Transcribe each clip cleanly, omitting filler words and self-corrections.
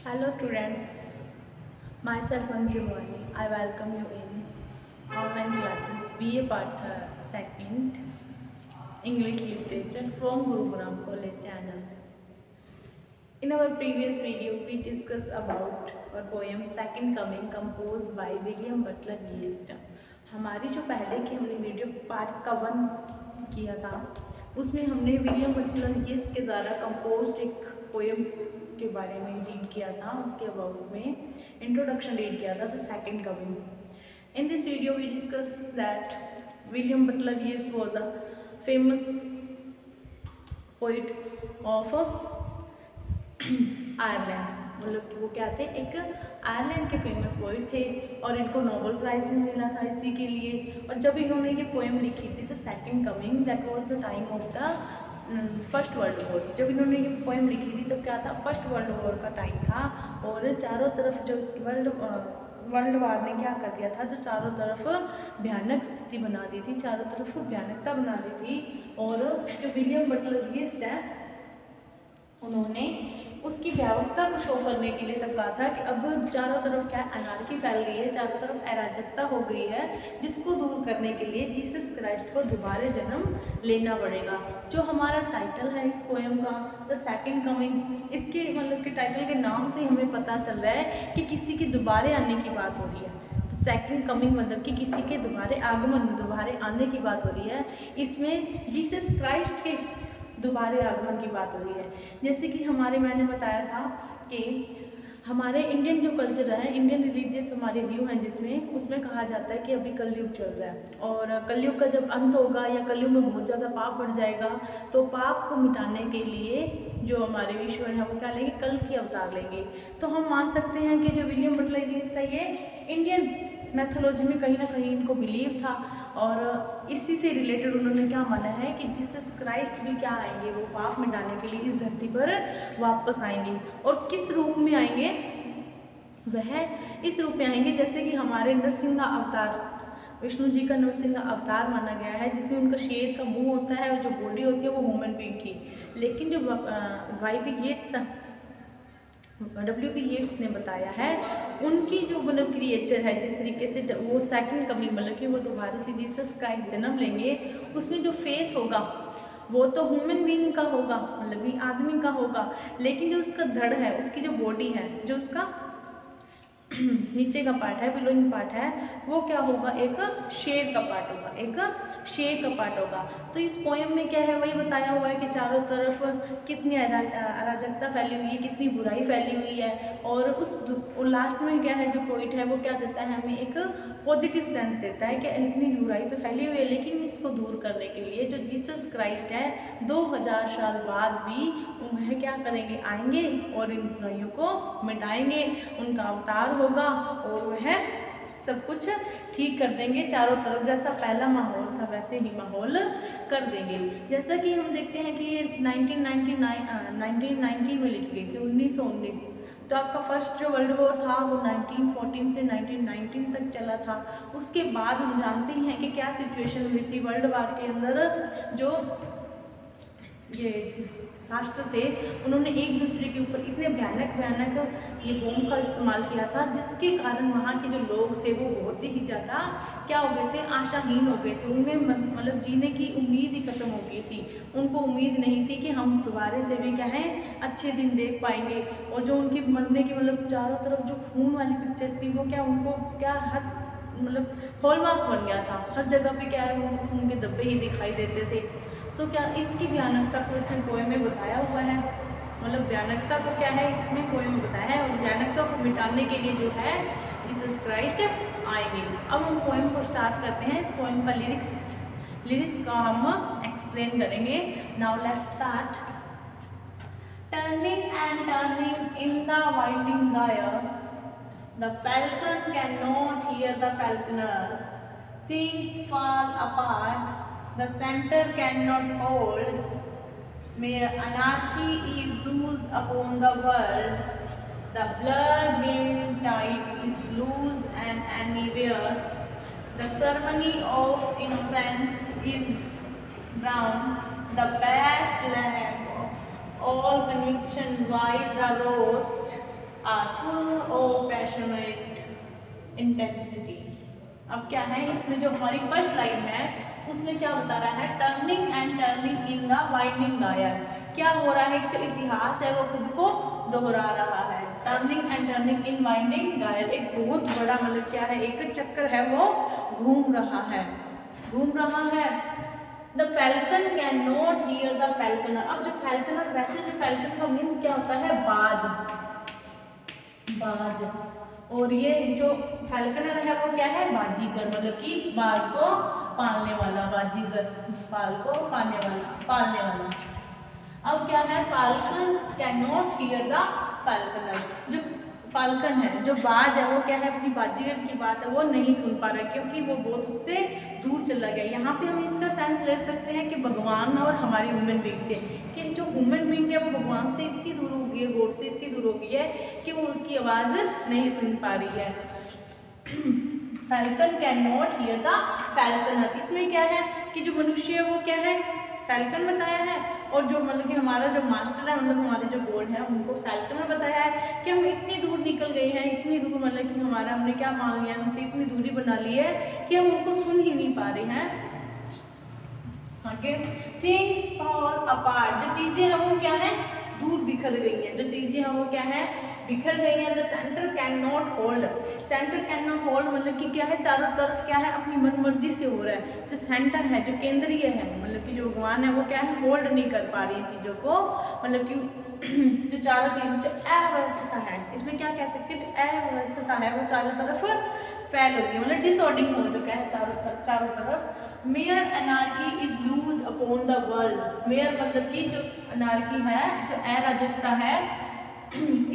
Hello students, myself Anju Mani. I welcome you in online classes BA Part 2nd English Literature from Gurugram College channel. In our previous video, we discussed about our poem Second Coming composed by William Butler Yeats. हमारी जो पहले की हमने video part इसका 1 किया था उसमें हमने विलियम बटलर येट्स के द्वारा कंपोज्ड एक पोएम के बारे में रीड किया था। उसके अबाउट में इंट्रोडक्शन रीड किया था the second coming. In this video we discuss that William Butler Yeats was the famous poet of Ireland. मतलब कि वो क्या थे, एक आयरलैंड के फेमस पोइट थे और इनको नोबेल प्राइज़ भी मिला था इसी के लिए। और जब इन्होंने ये पोएम लिखी थी the second coming, that was the time of the first world war. जब इन्होंने ये पोएम लिखी थी तब क्या था, फर्स्ट वर्ल्ड वॉर का टाइम था और चारों तरफ जो वर्ल्ड वार ने क्या कर दिया था, जो चारों तरफ भयानक स्थिति बना दी थी, चारों तरफ भयानकता बना दी थी। और जो विलियम बटलर येट्स है उन्होंने उसकी भयावहता को शो करने के लिए तब कहा था कि अब चारों तरफ क्या अनार्की फैल गई है, चारों तरफ अराजकता हो गई है, जिसको दूर करने के लिए जीसस क्राइस्ट को दोबारा जन्म लेना पड़ेगा। जो हमारा टाइटल है इस पोएम का द सेकंड कमिंग, इसके मतलब कि टाइटल के नाम से हमें पता चल रहा है कि किसी के दोबारे आने की बात हो रही है। सेकंड कमिंग मतलब कि किसी के दोबारे आगमन, दोबारे आने की बात हो रही है। इसमें जीसस क्राइस्ट के दोबारे आगमन की बात हो रही है। जैसे कि मैंने बताया था कि हमारे इंडियन जो कल्चर है, इंडियन रिलीजियस हमारे व्यू हैं जिसमें उसमें कहा जाता है कि अभी कलयुग चल रहा है और कलयुग का जब अंत होगा या कलयुग में बहुत ज़्यादा पाप बढ़ जाएगा तो पाप को मिटाने के लिए जो हमारे ईश्वर हैं वो क्या लेंगे, कल की अवतार लेंगे। तो हम मान सकते हैं कि जो विलियम बटलर येट्स था ये इंडियन मैथोलॉजी में कहीं ना कहीं इनको बिलीव था और इसी से रिलेटेड उन्होंने क्या माना है कि जीसस क्राइस्ट भी क्या आएंगे, वो पाप मिटाने के लिए इस धरती पर वापस आएंगे। और किस रूप में आएंगे, वह इस रूप में आएंगे जैसे कि हमारे नरसिंह अवतार, विष्णु जी का नरसिंह अवतार माना गया है, जिसमें उनका शेर का मुंह होता है और जो बॉडी होती है वो ह्यूमन बीइंग की। लेकिन जो W.B. येट्स ने बताया है उनकी जो मतलब क्रिएचर है, जिस तरीके से वो सेकंड कमिंग मतलब कि वो दोबारा से जीसस का एक जन्म लेंगे, उसमें जो फेस होगा वो तो ह्यूमन बीइंग का होगा, मतलब भी आदमी का होगा, लेकिन जो उसका धड़ है, उसकी जो बॉडी है, जो उसका नीचे का पार्ट है, बिलोइंग पार्ट है, वो क्या होगा, एक शेर का पार्ट होगा, एक शेर का पार्ट होगा। तो इस पोएम में क्या है, वही बताया हुआ है कि चारों तरफ कितनी अराजकता फैली हुई है, कितनी बुराई फैली हुई है। और लास्ट में क्या है, जो पोइट है वो क्या देता है, हमें एक पॉजिटिव सेंस देता है कि इतनी बुराई तो फैली हुई है, लेकिन इसको दूर करने के लिए जो जीसस क्राइस्ट है 2000 साल बाद भी वह क्या करेंगे, आएंगे और इन बुराइयों को मिटाएंगे, उनका अवतार होगा और वह सब कुछ ठीक कर देंगे। चारों तरफ जैसा पहला माहौल था वैसे ही माहौल कर देंगे। जैसा कि हम देखते हैं कि ये 1919 में लिखी गई थी, 1919। तो आपका फर्स्ट जो वर्ल्ड वॉर था वो 1914 से 1919 तक चला था। उसके बाद हम जानते ही हैं कि क्या सिचुएशन हुई थी वर्ल्ड वार के अंदर। जो ये राष्ट्र थे उन्होंने एक दूसरे के ऊपर इतने भयानक ये बॉम्ब का इस्तेमाल किया था, जिसके कारण वहाँ के जो लोग थे वो बहुत ही ज़्यादा क्या हो गए थे, आशाहीन हो गए थे। उनमें मतलब जीने की उम्मीद ही खत्म हो गई थी। उनको उम्मीद नहीं थी कि हम दोबारा से भी क्या है अच्छे दिन देख पाएंगे। और जो उनकी मरने की मतलब चारों तरफ जो खून वाली पिक्चर्स थी वो क्या उनको क्या हर मतलब हॉलमार्क बन गया था। हर जगह पे क्या है उनको खून के धब्बे ही दिखाई देते थे। तो क्या इसकी भयानकता को इसमें पोएम में बताया हुआ है, मतलब भयानकता को क्या है इसमें पोएम में बताया है। और भयानकता को मिटाने के लिए जो है जीसस क्राइस्ट आएंगे। अब हम पोएम को स्टार्ट करते हैं। इस पोएम का लिरिक्स का हम एक्सप्लेन करेंगे। Now let's start. Turning and turning in the winding गायर, the falcon cannot hear the falconer. Things fall apart, the center cannot hold. Where anarchy is loose upon the world, the blood-wind tide is loose and anywhere. The ceremony of innocence is brown, the best lamb of all conviction while the roast are full of passionate intensity. अब क्या है इसमें जो हमारी first line है उसमें क्या बता रहा है, turning and turning in the winding गायर। क्या हो रहा है कि जो इतिहास है वो खुद को दोहरा रहा है। Turning and turning in winding गायर, एक बहुत बड़ा मतलब क्या है, एक चक्कर है वो घूम रहा है, घूम रहा है। The falcon can not hear the falconer. अब जो फैल्कनर, वैसे जो फैल्कन का मीन्स क्या होता है, बाज, बाज। और ये जो फैल्कनर है वो क्या है, बाजीगर, मतलब कि बाज को पालने वाला, बाजीगर बाल को पालने वाला। अब क्या है, falcon can not hear the falconer. जो फाल्कन है, जो बाज है, वो क्या है, अपनी बाजीगर की बात है वो नहीं सुन पा रहा क्योंकि वो बहुत उससे दूर चला गया। यहाँ पे हम इसका सेंस ले सकते हैं कि भगवान और हमारी ह्यूमन बींग से, कि जो ह्यूमन बींग है वो भगवान से इतनी दूर हो गई है, गॉड से इतनी दूर हो गई है कि वो उसकी आवाज़ नहीं सुन पा रही है। Falcon can not hear the falconer. इसमें क्या है कि जो मनुष्य है वो क्या है, फैल्कन बताया है, और जो मतलब कि हमारा जो मास्टर है, मतलब हमारे जो गॉड है, उनको फैल्कनर बताया है कि हम इतनी दूर निकल गए हैं, इतनी दूर मतलब कि हमारा हमने क्या मान लिया, उनसे इतनी दूरी बना ली है कि हम उनको सुन ही नहीं पा रहे हैं। आगे, थिंग्स फॉल अपार्ट। जो चीज़ें हैं वो क्या है, दूर बिखर गई हैं, जो चीज़ें हैं वो क्या है, बिखर गई हैं। The centre can not hold. Centre can not hold मतलब कि क्या है, चारों तरफ क्या है, अपनी मन मर्जी से हो रहा है। जो सेंटर है, जो केंद्रीय है, मतलब कि जो भगवान है वो क्या है, होल्ड नहीं कर पा रही है चीज़ों को, मतलब कि जो चारों चीज़, जो अव्यवस्था है, इसमें क्या कह सकते हैं, जो अव्यवस्था है वो चारों तरफ फैल होगी, मतलब डिसऑर्डिंग हो चुका है चारों तरफ। Mere anarchy is loose upon the world. Mere मतलब कि जो एनार्की है, जो अराजकता है,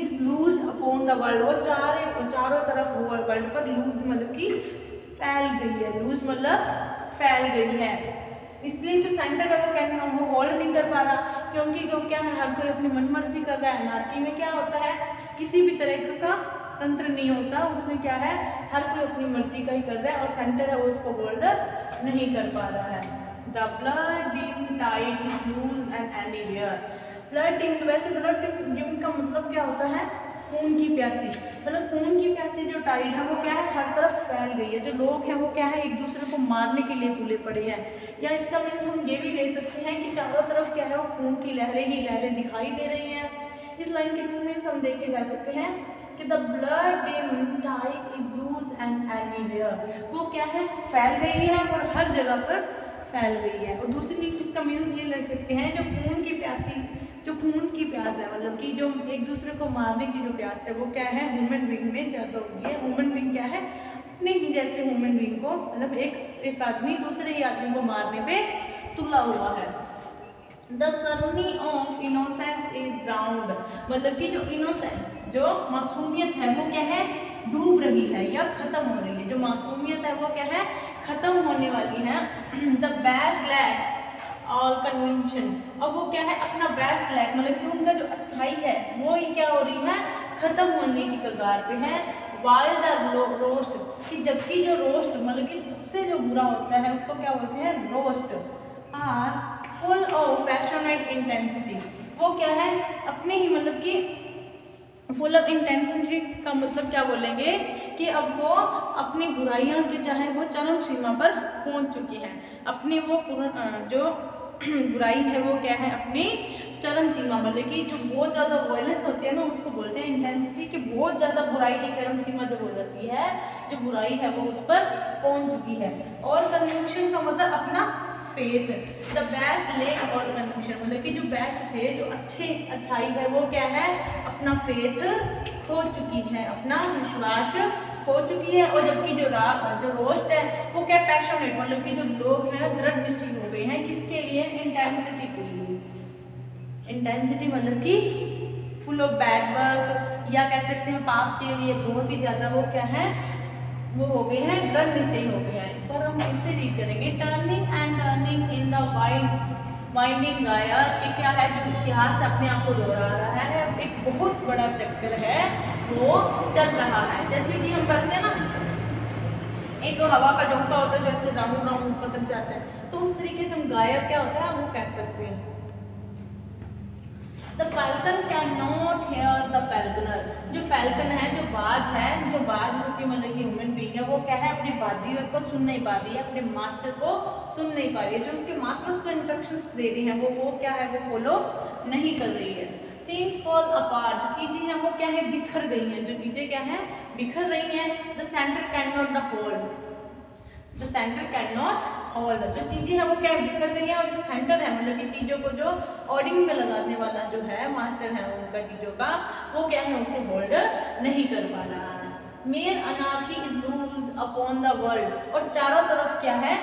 is loose upon the world, वो चारों तरफ वर्ल्ड पर लूज मतलब कि फैल गई है, लूज मतलब फैल गई है। इसलिए जो सेंटर है वो कहना वो होल्ड नहीं कर पा रहा क्योंकि क्या है, हर कोई अपनी मनमर्जी कर रहा है। एनार्की में क्या होता है, किसी भी तरह का तंत्र नहीं होता, उसमें क्या है, हर कोई अपनी मर्जी का ही कर रहा है, और सेंटर है वो उसको होल्ड नहीं कर पा रहा है। The blood in tide is loose and anywhere. Blood dim, वैसे ब्लड टिम का मतलब क्या होता है, खून की प्यासी, मतलब खून की प्यासी जो टाइड है वो क्या है, हर तरफ फैल गई है। जो लोग हैं वो क्या है, एक दूसरे को मारने के लिए तुले पड़े हैं। या इसका मीन्स हम ये भी ले सकते हैं कि चारों तरफ क्या है, वो खून की लहरें ही लहरें दिखाई दे रही हैं। इस लाइन के टू मीन्स हम देखे जा सकते हैं कि the blood in tide is loose and anywhere, वो क्या है, फैल गई है और हर जगह पर फैल गई है। और दूसरी इसका मीन्स ये ले सकते हैं, जो खून की प्यासी, जो खून की प्यास है, मतलब कि जो एक दूसरे को मारने की जो प्यास है वो क्या है, ह्यूमन बीइंग में ज़्यादा होगी है। ह्यूमन बीइंग क्या है, अपने ही जैसे ह्यूमन बीइंग को, मतलब एक आदमी दूसरे ही आदमी को मारने पे तुला हुआ है। The ceremony of innocence is drowned, मतलब कि जो इनोसेंस, जो मासूमियत है वो क्या है, डूब रही है या खत्म हो रही है। जो मासूमियत है वो क्या है, खत्म होने वाली है। द बेस्ट लैक और कन्वेंशन, और वो क्या है, अपना बेस्ट लैक, मतलब कि उनका जो अच्छाई है वो ही क्या हो रही है, खत्म होने की कगार पे है। वाइल द रोस्ट, कि जबकि जो रोस्ट मतलब कि सबसे जो बुरा होता है उसको क्या बोलते हैं, roast. Are full of passionate intensity, वो क्या है, अपने ही मतलब कि फुल ऑफ इंटेंसिटी का मतलब क्या बोलेंगे कि अब वो अपनी बुराइयां के चाहे वो चरम सीमा पर पहुंच चुकी हैं। अपनी वो जो बुराई है वो क्या है, अपनी चरम सीमा, मतलब कि जो बहुत ज़्यादा वायलेंस होती है ना उसको बोलते हैं इंटेंसिटी, कि बहुत ज़्यादा बुराई की चरम सीमा जब हो जाती है, जो बुराई है वो उस पर पहुंच चुकी है। और कन्वेंशन का मतलब अपना फेथ। द बेस्ट लेक और कन्वेंशन, मतलब कि जो बेस्ट थे, जो अच्छाई है वो क्या है, अपना फेथ खो चुकी है, अपना विश्वास हो चुकी है। और जबकि जो रोस्ट है वो क्या, पैशनेट, मतलब कि जो लोग हैं दृढ़ निश्चय हो गए हैं, किसके लिए, इंटेंसिटी के लिए। इंटेंसिटी मतलब कि फुल ऑफ बैड वर्क, या कह सकते हैं पाप के लिए बहुत ही ज़्यादा वो क्या है, वो हो गए हैं, दृढ़ निश्चय हो गया है। पर हम इसे रीड करेंगे, turning and turning in the winding गायर, कि क्या है, जो इतिहास अपने आप को दोहरा रहा है, एक बहुत बड़ा चक्कर है वो चल रहा है। जैसे कि हम कहते हैं ना, एक हवा का झोंका होता है, जैसे राउंड राउंड ऊपर तक जाता है, तो उस तरीके से हम गायर क्या होता है वो कह सकते हैं। The falcon can not hear the falconer. जो फैल्कन है, जो बाज रूपी मतलब कि ह्यूमन बीइंग है, वो क्या है अपने बाजीगर को सुन नहीं पा रही है, अपने मास्टर को सुन नहीं पा रही है। जो उसके मास्टर उसको इंस्ट्रक्शंस दे रही हैं वो क्या है, वो फॉलो नहीं कर रही है। थिंग्स फॉल अपार्ट, जो चीज़ें हैं वो क्या है, बिखर गई हैं। जो चीज़ें क्या हैं, बिखर रही हैं। The centre can not the hold, the centre can not hold, जो चीज़ें हैं वो क्या बिखर गई हैं। और जो सेंटर है मतलब कि चीज़ों को जो ऑर्डिंग में लगाने वाला जो है मास्टर है उनका चीज़ों का, वो क्या है उसे होल्ड नहीं कर पा रहा है। Mere anarchy is loose upon the world, और चारों तरफ क्या है,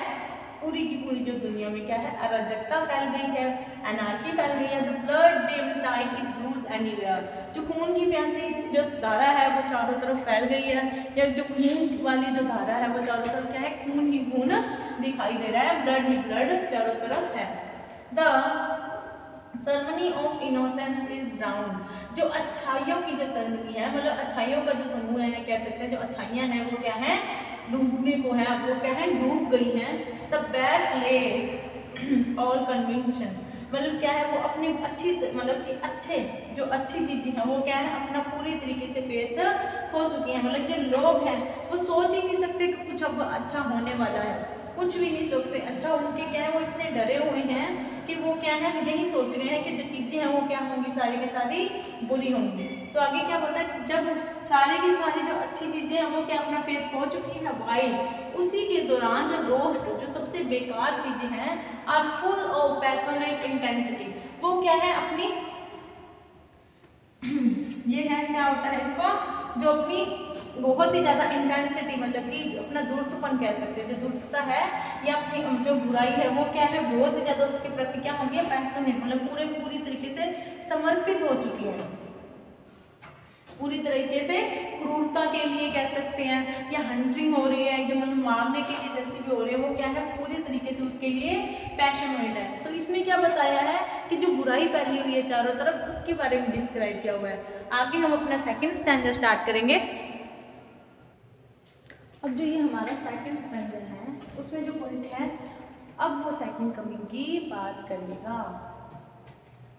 पूरी की पूरी जो दुनिया में क्या है, अराजकता फैल गई है, एनार्की फैल गई है। The blood dim tide is loose anywhere, जो खून की प्यासी जो धारा है वो चारों तरफ फैल गई है, या जो खून वाली जो धारा है वो चारों तरफ क्या है, खून ही खून दिखाई दे रहा है, ब्लड ही ब्लड चारों तरफ है। The ceremony of innocence is down, जो अच्छाइयों की जो सेरेमनी है, मतलब अच्छाइयों का जो समूह है, कह सकते हैं जो अच्छाइयाँ हैं वो क्या है, डूबने को है, वो क्या है, डूब गई हैं। द बेस्ट ले और कन्विक्शन, मतलब क्या है, वो अपनी अच्छी मतलब कि जो अच्छी चीज़ें हैं वो क्या है, अपना पूरी तरीके से फेथ खो चुकी हैं। मतलब जो लोग हैं वो सोच ही नहीं सकते कि कुछ अब अच्छा होने वाला है, कुछ भी नहीं सोचते अच्छा। उनके क्या है, वो इतने डरे हुए हैं कि वो क्या है, यही सोच रहे हैं कि जो चीज़ें हैं वो क्या होंगी, सारी की सारी बुरी होंगी। तो आगे क्या होता है, जब सारी की सारी जो अच्छी चीज़ें हैं वो क्या अपना फेथ खो चुकी है, वाइल उसी के दौरान जो रोस्ट जो सबसे बेकार चीज़ें हैं are full of passionate intensity, वो क्या है अपनी ये है, क्या होता है इसको, जो अपनी बहुत ही ज़्यादा इंटेंसिटी मतलब कि अपना धूर्तपन कह सकते हैं, जो धूर्तता है या अपनी जो बुराई है वो क्या है, बहुत ही ज़्यादा उसके प्रति क्या होगी, पैशनेट मतलब पूरी तरीके से समर्पित हो चुकी है, पूरी तरीके से क्रूरता के लिए कह सकते हैं, या हंटिंग हो रही है जो मतलब मारने के लिए जैसे भी हो रही है, वो क्या है पूरी तरीके से उसके लिए पैशनेट है। तो इसमें क्या बताया है कि जो बुराई फैली हुई है चारों तरफ उसके बारे में डिस्क्राइब किया हुआ है। आगे हम अपना सेकंड स्टैंडर्ड स्टार्ट करेंगे। अब जो ये हमारा सेकंड स्टैंडर्ड है उसमें जो पॉइंट है, अब वो सेकंड कमिंग की बात करिएगा।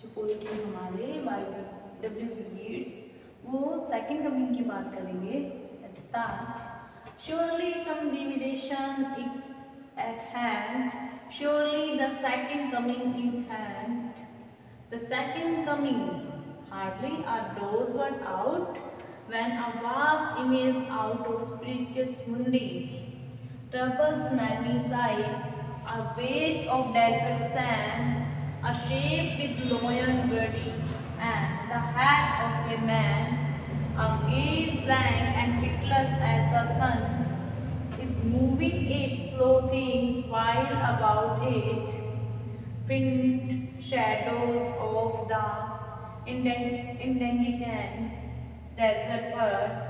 जो पोएट्री हमारे बाय W.B. Yeats, वो सेकंड कमिंग की बात करेंगे। Let's start. Surely some divination is at hand, surely the second coming is hand. The second coming, hardly are doors were out, when a vast image out of spirituous mundi troubles many sides, a waste of desert sand, a shape with lion body, and the hat of a man, a gaze blank and pitiless as the sun, is moving its slow things while about it faint shadows of the indigent desert birds.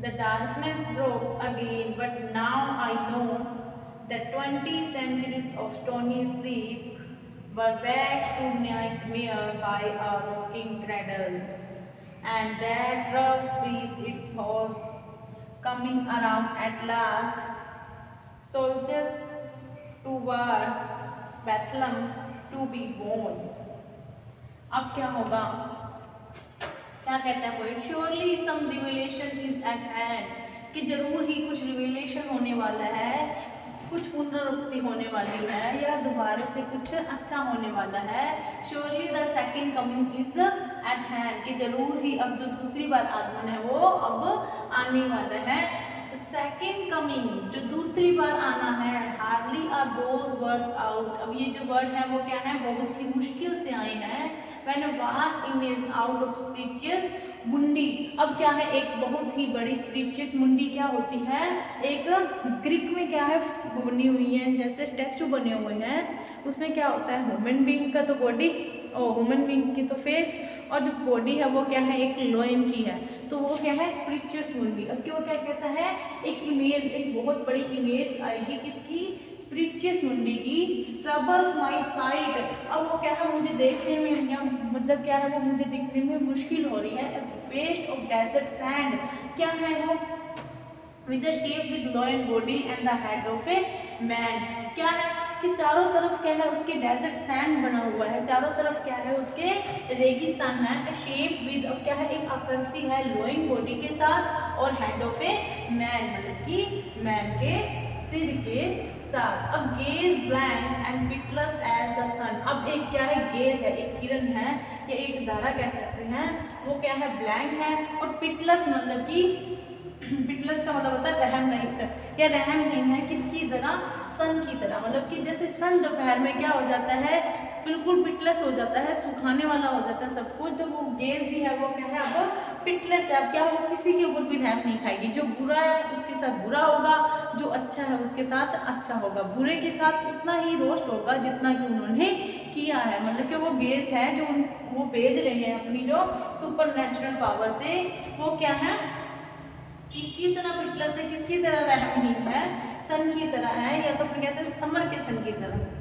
The darkness drops again, but now I know that 20 centuries of stony sleep were waxed to nightmare by a rocking cradle, and that rough beast its horse coming around at last, soldiers towards Bethlehem to be born. अब क्या होगा, क्या कहता है poet, surely some revelation is at hand, कि जरूर ही कुछ revelation होने वाला है, कुछ पुनरावृत्ति होने वाली है, या दोबारा से कुछ अच्छा होने वाला है। Surely the second coming is at hand, कि जरूर ही अब जो दूसरी बार आगमन है वो अब आने वाला है। सेकेंड कमिंग, जो दूसरी बार आना है, hardly are those words out, अब ये जो वर्ड है वो क्या है, बहुत ही मुश्किल से आए हैं। When a vast image out of spiritus mundi, अब क्या है, एक बहुत ही बड़ी स्पीचियस मुंडी क्या होती है, एक ग्रीक में क्या है बनी हुई है, जैसे स्टैचू बने हुए हैं, उसमें क्या होता है, ह्यूमन बीइंग का तो बॉडी और ह्यूमन बीइंग की तो फेस, और जो बॉडी है वो क्या है, एक लोयन की है, तो वो क्या है स्पिरिचुअस मुंडी। अब क्यों क्या कहता है, एक इमेज, एक बहुत बड़ी इमेज आएगी किसकी, स्पिरिचुअस मुंडी की। ट्रबल्स माय साइट, अब वो क्या है मुझे देखने में, या मतलब क्या है वो मुझे दिखने में मुश्किल हो रही है। वेस्ट ऑफ डेजर्ट सैंड, क्या है वो, with the shape with lion body and the head of a man, क्या है कि चारों तरफ क्या है उसके डेजर्ट सैंड बना हुआ है, चारों तरफ क्या है उसके रेगिस्तान है। शेप विद, अब क्या है एक आकृति है लोइंग बॉडी के साथ और हेड ऑफ ए मैन, मतलब कि मैन के सिर के साथ। अब gaze blank and pitiless as the sun, अब एक क्या है गेज है, एक किरण है या एक धारा कह सकते हैं, वो क्या है ब्लैंक है, और पिटलेस मतलब कि पिटलेस का मतलब होता है रहम रहित या रहमहीन है, किसकी तरह, सन की तरह, मतलब कि जैसे सन दोपहर में क्या हो जाता है बिल्कुल पिटलेस हो जाता है, सुखाने वाला हो जाता है सब कुछ, तो वो गेज भी है वो क्या है अब पिटलेस है। अब क्या वो किसी के ऊपर भी रहम नहीं खाएगी, जो बुरा है उसके साथ बुरा होगा, जो अच्छा है उसके साथ अच्छा होगा, बुरे के साथ उतना ही रोस्ट होगा जितना कि उन्होंने किया है। मतलब कि वो गेज है जो वो भेज रहे हैं अपनी जो सुपर नेचुरल पावर से, वो क्या है किसकी तरह पिटलेस है, किसकी तरह रहमहीन है, सन की तरह है, या तो फिर कैसे समर के सन की तरह।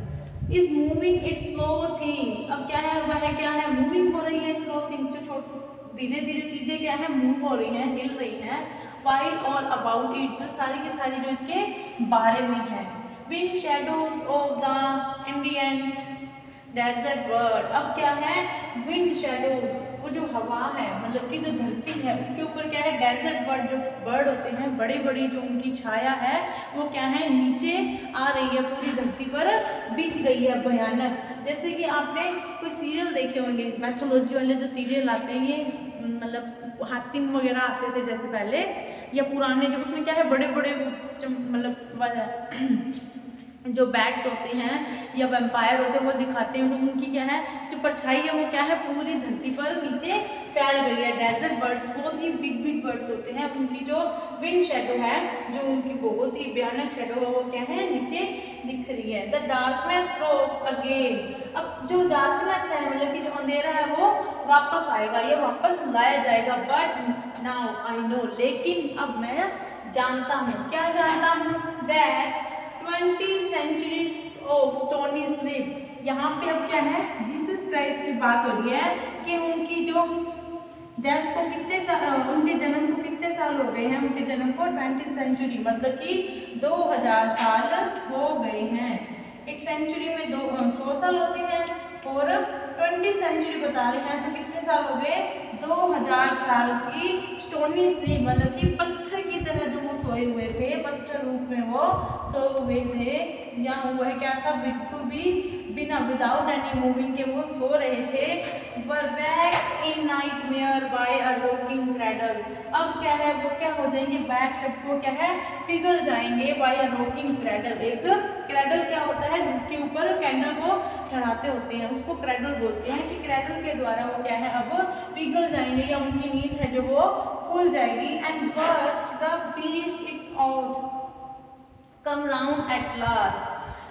Is moving it's slow things, अब क्या है वह क्या है मूविंग हो रही है, स्लो थिंग्स जो छोटे धीरे धीरे चीजें क्या है मूव हो रही हैं, हिल रही हैं। वाई और अबाउट इट, जो सारी की सारी जो इसके बारे में है। Wind shadows of the Indian desert word, अब क्या है विंड शैडोज, वो जो हवा है मतलब कि जो धरती है उसके ऊपर क्या है डेजर्ट बर्ड, जो बर्ड होते हैं बड़ी बड़ी जो उनकी छाया है वो क्या है नीचे आ रही है, पूरी धरती पर बिछ गई है भयानक। जैसे कि आपने कोई सीरियल देखे होंगे मैथोलॉजी वाले जो सीरियल आते हैं, ये मतलब हातिम वगैरह आते थे जैसे पहले, या पुराने जो उसमें क्या है बड़े बड़े मतलब जो बैट्स होते हैं या वैम्पायर होते हैं वो दिखाते हैं, तो उनकी क्या है जो परछाई है वो क्या है पूरी धरती पर नीचे फैल गई है। डेजर्ट बर्ड्स बहुत ही बिग बिग बर्ड्स होते हैं, उनकी जो विंड शेडो है, जो उनकी बहुत ही भयानक शेडो है वो क्या है नीचे दिख रही है। द डार्कनेस ड्रॉप्स अगेन, अब जो डार्कनेस है मतलब कि जो अंधेरा है वो वापस आएगा, ये वापस लाया जाएगा। बट नाउ आई नो, लेकिन अब मैं जानता हूँ, क्या जानता हूँ, that 20 centuries of stony sleep, यहाँ पे अब क्या है जीसस क्राइस्ट की बात हो रही है कि उनकी जो डेथ को कितने साल, उनके जन्म को कितने साल हो गए हैं, उनके जन्म को 20 सेंचुरी मतलब कि 2000 साल हो गए हैं। एक सेंचुरी में 100 साल होते हैं और 20 सेंचुरी बता रहे हैं तो कितने साल हो गए 2000 साल की स्टोनी स्लीप, मतलब कि पत्थर की तरह जो वो सोए हुए थे, पत्थर रूप में वो सोए हुए थे, या वह क्या था बिल्कुल भी बिना विदाउट एनी मूविंग के वो सो रहे थे। Were vexed in nightmare by a rocking cradle, अब क्या है वो क्या हो जाएंगे वैक्ड, वो क्या है पिघल जाएंगे बाय अ रॉकिंग क्रैडल। एक क्रैडल क्या होता है जिसके ऊपर कैंडल को ठहराते होते हैं, उसको क्रैडल बोलते हैं, कि क्रैडल के द्वारा वो क्या है अब पिघल जाएंगे या उनकी नींद है जो वो खुल जाएगी। And but the beast it's out come round at last,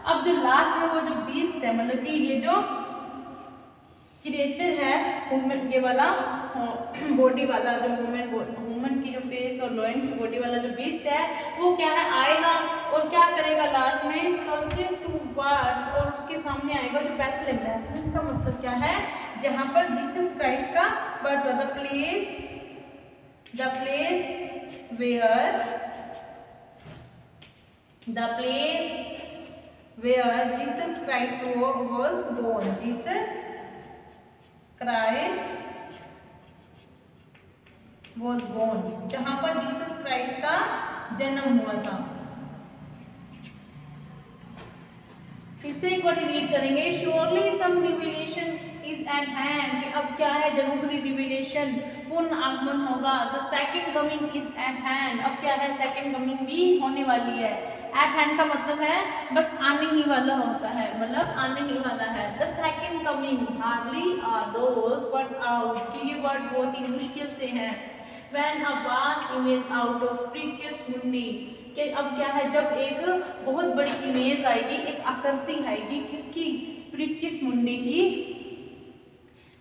अब जो लास्ट में वो जो बीस्ट है मतलब कि ये जो क्रिएचर है वुमेन ये वाला बॉडी वाला, जो वुमेन की जो फेस और लोइन की बॉडी वाला जो बीस्ट है वो क्या है आएगा और क्या करेगा लास्ट में सर्चेस टू वर्ड्स, और उसके सामने आएगा जो बैथलेम है, का मतलब क्या है जहाँ पर जीसस क्राइस्ट का बर्थ हुआ, the place where Jesus Christ was born, Jesus Christ was born, जहाँ पर जीसस क्राइस्ट का जन्म हुआ था। फिर से एक बार रीड करेंगे, surely some revelation is at hand, कि अब क्या है जरूरी रिवीलेशन पूर्ण आगमन होगा। The second coming is at hand, अब क्या है सेकंड कमिंग भी होने वाली है। एट हैंड का मतलब है बस आने ही वाला होता है, मतलब आने ही वाला है। The second coming hardly are those words out, कि ये वर्ड बहुत ही मुश्किल से हैं। When a vast image out of spirituous mundi, कि अब क्या है जब एक बहुत बड़ी इमेज आएगी, एक आकृति आएगी किसकी, स्पिरिचुअस मुंडी की।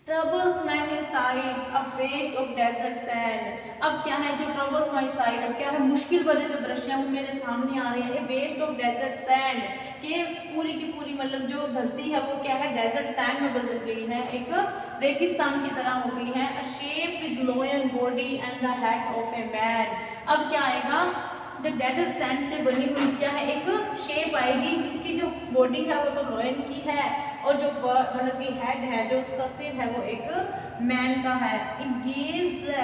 Troubles many sides, a waste of desert sand, अब क्या है जो troubles my side, अब क्या है मुश्किल भरे जो दृश्य हैं वो मेरे सामने आ रहे हैं। वेस्ट ऑफ डेजर्ट सैंड, कि पूरी की पूरी मतलब जो धरती है वो क्या है डेजर्ट सैंड में बदल गई है, एक रेगिस्तान की तरह हो गई है। अ shape with लोयन body and the head of a man, अब क्या आएगा जो डेड सैंड से बनी हुई क्या है एक शेप आएगी, जिसकी जो बॉडी है वो तो लॉयन की है और जो मतलब कि हेड है जो उसका सिर है वो एक मैन का है। It gaze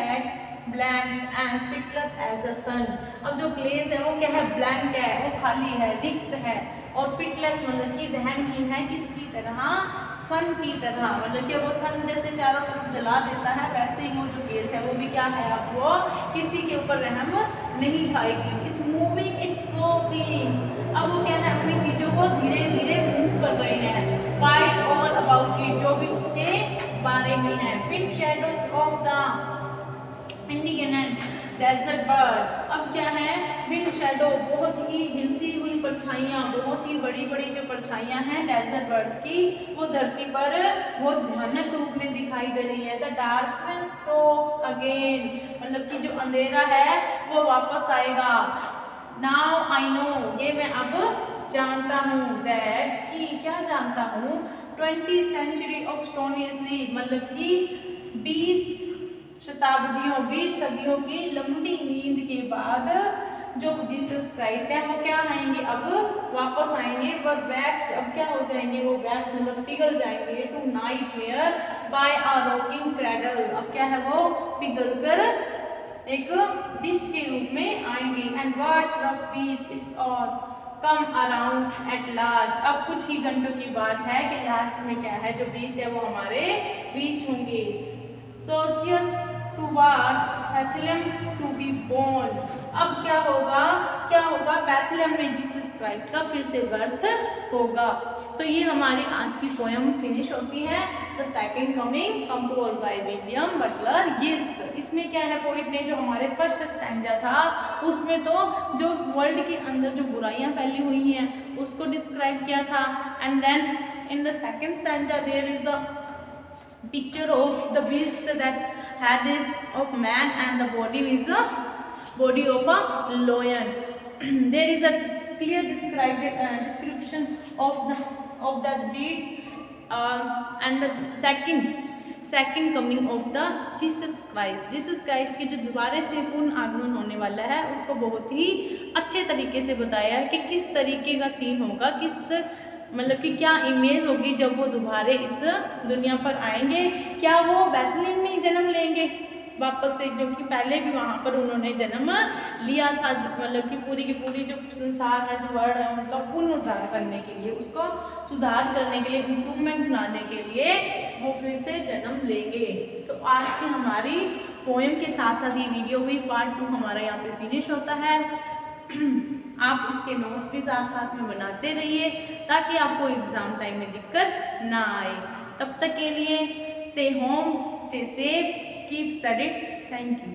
blank and pitiless as the sun. अब जो ग्लेज है वो क्या है, ब्लैंक है, वो खाली है, रिक्त है, और पिटलेस मतलब कि दहनहीन है, किसकी तरह, सन की तरह, मतलब कि वो सन जैसे चारों तरफ जला देता है वैसे ही वो जो गेज है वो भी क्या है, अब वो किसी के ऊपर रहम नहीं खाएगी। इस मूविंग इट्स थिंग्स, अब वो क्या है अपनी चीज़ों को धीरे धीरे मूव कर रहे हैं। वाइल ऑल अबाउट इट, जो भी उसके बारे में है। Wind shadows of the indignant desert bird, अब क्या है, विंड शैडो बहुत ही हिलती हुई परछाइयाँ, बहुत ही बड़ी बड़ी जो परछाइयाँ हैं डेजर्ट बर्ड्स की, वो धरती पर बहुत भयानक रूप में दिखाई दे रही है। द डार्कनेस स्टॉप्स अगेन, मतलब कि जो अंधेरा है वो वापस आएगा। नाउ आई नो, ये मैं अब जानता हूँ, दैट कि क्या जानता हूँ, 20 सेंचुरी ऑफ स्टोनियसली, मतलब कि 20 शताब्दियों 20 सदियों की लंबी नींद के बाद जो जीसस क्राइस्ट है वो क्या आएंगे, अब वापस आएंगे, पर वैक्स, अब क्या हो जाएंगे, वो वैक्स मतलब पिघल जाएंगे, to nightmare by a rocking cradle, अब क्या है वो पिघल कर एक डिश के रूप में आएंगे। And what rough beach it's all come around at last, अब कुछ ही घंटों की बात है कि लास्ट में क्या है, जो बीस्ट है वो हमारे बीच होंगे। So just towards Bethlehem to be born, अब क्या होगा, बैथलेम में जीसस क्राइस्ट का फिर से बर्थ होगा। तो ये हमारी आज की पोयम फिनिश होती है, the second coming, compose by William Butler Yeats. इसमें क्या है, पोइट ने जो हमारे फर्स्ट स्टैंजा था उसमें तो जो वर्ल्ड के अंदर जो बुराइयां फैली हुई हैं उसको डिस्क्राइब किया था, and then in the second stanza there is a picture of the beast that head is of man and the body is a body of a lion. There is a clear description of the beast and the second coming of the Jesus Christ. Jesus Christ के जो दोबारा से पूर्ण आगमन होने वाला है उसको बहुत ही अच्छे तरीके से बताया है कि किस तरीके का सीन होगा, किस मतलब कि क्या इमेज होगी जब वो दोबारा इस दुनिया पर आएंगे। क्या वो बैथलेम में ही जन्म लेंगे वापस से, जो कि पहले भी वहाँ पर उन्होंने जन्म लिया था, मतलब कि पूरी की पूरी जो संसार है, जो वर्ल्ड है, उनका पुनरुद्धार करने के लिए, उसको सुधार करने के लिए, इम्प्रूवमेंट लाने के लिए वो फिर से जन्म लेंगे। तो आज की हमारी पोएम के साथ साथ ये वीडियो भी पार्ट 2 हमारा यहाँ पे फिनिश होता है। आप इसके नोट्स भी साथ साथ में बनाते रहिए ताकि आपको एग्ज़ाम टाइम में दिक्कत ना आए। तब तक के लिए stay home, stay safe, keep studied. Thank you.